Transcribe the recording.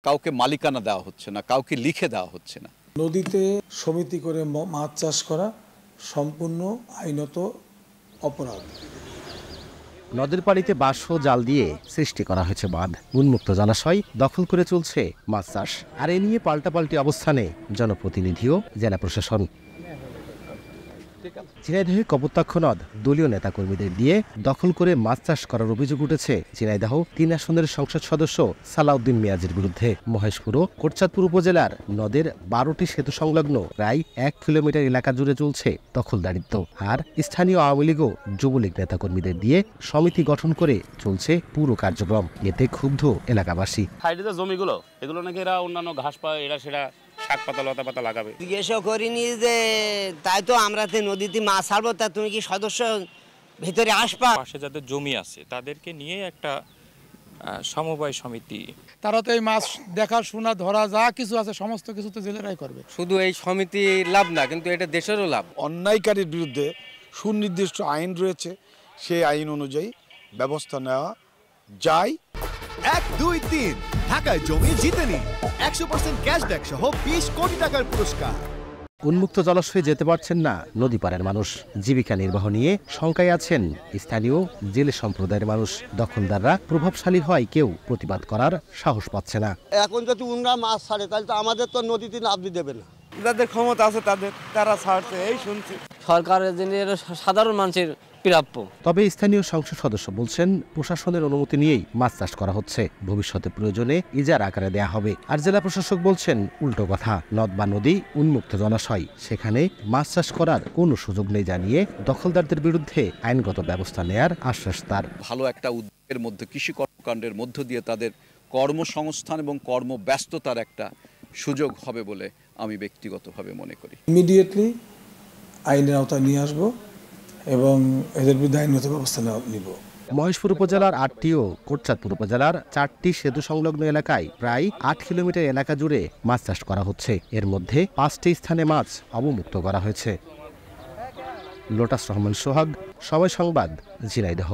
কাউকে মালিকানা দেওয়া হচ্ছে না, কাউকে লিখে দেওয়া হচ্ছে না। নদীতে সমিতি করে মাছ চাষ করা সম্পূর্ণ আইনত অপরাধ। নদীর পানিতে বাঁশ ও জাল দিয়ে সৃষ্টি করা হয়েছে বাঁধ, উন্মুক্ত জলাশয় দখল করে চলছে মাছ চাষ। আর এ নিয়ে পাল্টাপাল্টি অবস্থানে জনপ্রতিনিধি ও জেলা প্রশাসন। ঝিনাইদহে কপোতাক্ষ নদ দলীয় নেতাকর্মীদের দিয়ে দখল করে মাছ চাষ করার অভিযোগ উঠেছে ঝিনাইদহ ৩ আসনের সংসদ সদস্য সালাউদ্দিন মিয়াজের বিরুদ্ধে। মহেশপুর ও কোটচাঁদপুর উপজেলার নদের ১২টি সেতু সংলগ্ন প্রায় ১ কিলোমিটার এলাকা জুড়ে চলছে দখলদারিত্ব। আর স্থানীয় আওয়ামী লীগ ও যুবলীগ নেতাকর্মীদের দিয়ে সমিতি গঠন করে চলছে পুরো কার্যক্রম। এতে ক্ষুব্ধ এলাকাবাসী। সাইডে জমিগুলো এগুলো নাকি এরা অন্যান্য ঘাস পায়, এরা সেটা শাক পাতা লতা পাতা লাগাবে। জিজ্ঞাসা করিনি যে তাই তো আমরা নদীতে মাছ ছাড়বো, তা তুমি কি সদস্য ভিতরে আসবা? পাশে যাদের জমি আছে তাদেরকে নিয়ে একটা সমবায় সমিতি, তারা তো এই মাছ দেখা শোনা ধরা যা কিছু আছে সমস্ত কিছু তো জেলেরাই করবে। শুধু এই সমিতি লাভ না, কিন্তু এটা দেশেরও লাভ। অন্যায়কারীর বিরুদ্ধে সুনির্দিষ্ট আইন রয়েছে, সেই আইন অনুযায়ী ব্যবস্থা নেওয়া যায়। 1, 2, 3 ঢাকায় জমি জিতে নিন 100% ক্যাশব্যাক সহ 20 কোটি টাকার পুরস্কার। উন্মুক্ত জলাশয়ে যেতে পারছেন না নদীপাড়ের মানুষ। জীবিকা নির্বাহ নিয়ে শঙ্কায় আছেন স্থানীয় জেলে সম্প্রদায়ের মানুষ। দখলদাররা প্রভাবশালী হয়, কেউ প্রতিবাদ করার সাহস পাচ্ছে না। এখন যদি উনরা মাছ ছাড়ে তাহলে তো আমাদের তো নদীতে নামতে দেবে না। যাদের ক্ষমতা আছে তারা ছাড়ছে, এই শুনছি। সরকারের জন্য সাধারণ মানুষের প্রাপ্য। তবে স্থানীয় সংসদ সদস্য বলছেন প্রশাসনের অনুমতি নিয়েই মাছ চাষ করা হচ্ছে, ভবিষ্যতে প্রয়োজনে ইজারা আকারে দেয়া হবে। আর জেলা প্রশাসক বলছেন উল্টো কথা, নদ বা নদী উন্মুক্ত জলাশয়, সেখানে মাছ চাষ করার কোনো সুযোগ নেই জানিয়ে দখলদারদের বিরুদ্ধে আইনগত ব্যবস্থা নেয়ার আশ্বাস তার। ভালো একটা উদ্যোগের মধ্যে, কৃষি কর্মকাণ্ডের মধ্য দিয়ে তাদের কর্মসংস্থান এবং কর্মব্যস্ততার একটা সুযোগ হবে বলে আমি ব্যক্তিগতভাবে মনে করি। ইমিডিয়েটলি আইনের আওতায় নিয়ে আসবো এবং এদের বিরুদ্ধে আইনগত ব্যবস্থা নিব। মহেশপুর উপজেলার ৮টি ও কোটচাঁদপুর উপজেলার ৪টি সেতু সংলগ্ন এলাকায় প্রায় ৮ কিলোমিটার এলাকা জুড়ে মাছ চাষ করা হচ্ছে। এর মধ্যে ৫টি স্থানে মাছ অবমুক্ত করা হয়েছে। লোটাস রহমান সোহাগ, সময় সংবাদ, ঝিনাইদহ।